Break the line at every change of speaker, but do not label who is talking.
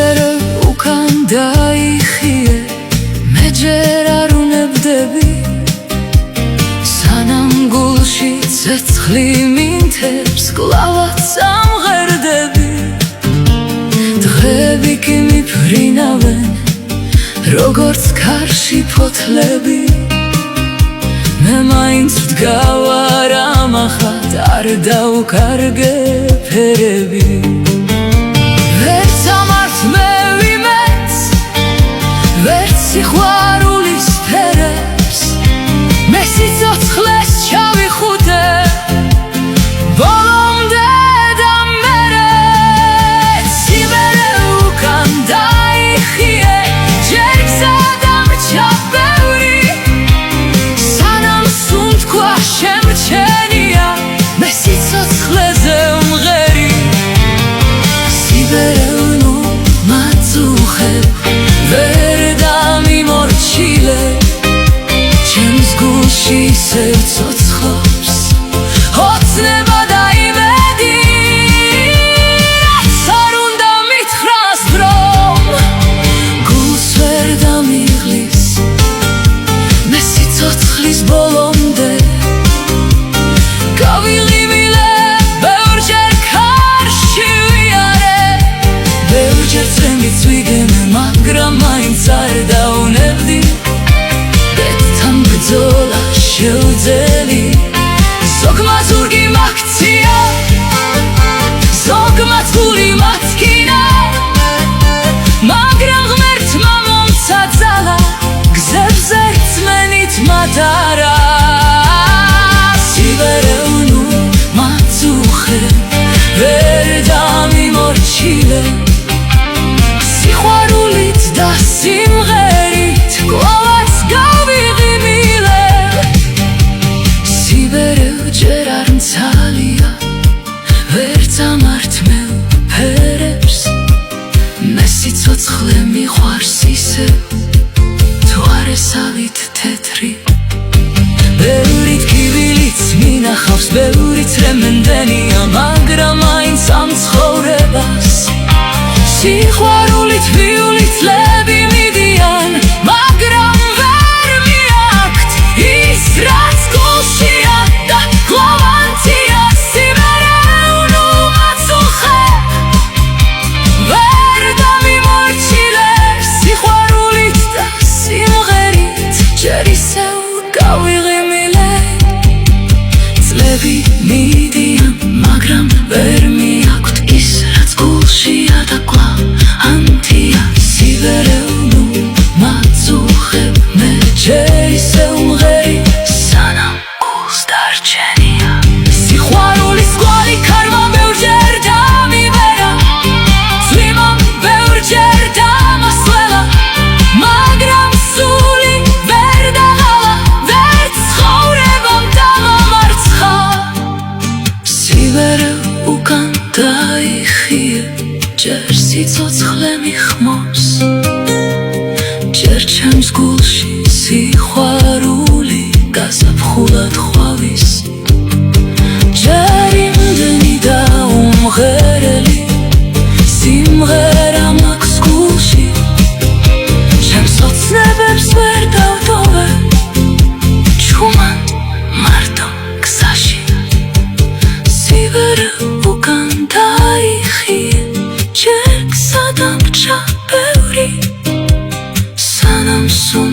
სიბერე უკან დაიხიე, მე ჯერ არ უნებდები, სანამ გულში ცეცხლი მინთებს კლავად სამღერდები. დღეები კი მიფრინავენ, როგორც კარში ფოთლები, მე მაინც ვდგავარ ამახად, არ დავკარგე ფერები. ვერც ამართ მე ვიმეც, ვერც სიყვარულის ფერებს, მე სიცოცხლეს ჩავიხუტე, ბოლომდე და მერე. სიბერე უკან დაიხიე, ჯერ გზადამრჩა ბევრი, სანამ სუნთქვა შემრჩენია, მე სიცოცხლეზე ვმღერი. სიბერე ნუ მაწუხებ, ვერ დამიმორჩილებ, ჩემს გულში ისევ ცოცხლობს ოცნება და იმედი. რაც არ უნდა მითხრას ბრომ, გულს ვერ დამიღლის, მე სიცოცხლის ბოლომდე გავიღიმილე. ბევრჯერ კარში ვიარე, ბევრჯერ წრემიც ვიგემე, მაგრამ მაინც არ დაუნებდი, ბედთან ბრძოლა შეუძელი. ზოგმა ზურგი მაქცია, ზოგმაც გული მათქინა, მაგრამ ღმერთმა მომცა ძალა, გზებზე რწმენით მატარა. სიბერე ნუ მაწუხებ, ვერ დამიმორჩილებ, სიყვარულით და სიმღერით კლავაც გავიღიმილებ. სიბერე ჯერ არ მცალია, ვერც ამართ მე ფერებს, მე სიცოცხლე მიყვარს ისევ, თუ არ ესავით თეთრი. ბევრი ტკივილიც მინახავს, ბევრი წრემენდენია, მაგრამ მაინც ამ ცხოვრებას სიყვარულით ვიულითლები მიდიან, მაგრამ ვერ მიაქვთ ის, რაც გულშია და კლავანთია. სიბერე ნუ მაწუხებ, ვერ დამიმორჩილებ, სიყვარულით და სიმღერით ჯერ ისევ გავიღიმილებ. წლები მიდიან, მაგრამ ვერ მიაქვთ ის, რაც გულშია და კლავანთია. სიბერე ნუ მაწუხებ, მე ჯერ ისევ ვმღერი, სანამ გულს დარჩენია. სიყვარულის კვალი ქარმა ბევრჯერ დამიბერა, წვიმამ ბევრჯერ დამასვლელა, მაგრამ სული ვერ დაღალა, ვერც ცხოვრებამ დამამარცხა. სიბერე უკან დაიხიე, ჯერ სიცოცხლე მიხმობს, ჯერ ჩემს გულში სიყვარული გაზაფხულად ხვავის, ჯერ იმდენი დაუმღერელი სიმღერა მაქვს გულში, ჩემს ოცნებებს ვერ დავტოვე, ჩუმად მარტო გზაში. სიბერე უკან დაიხიე, ჯერ გზადამრჩა ბევრი, სანამ სულ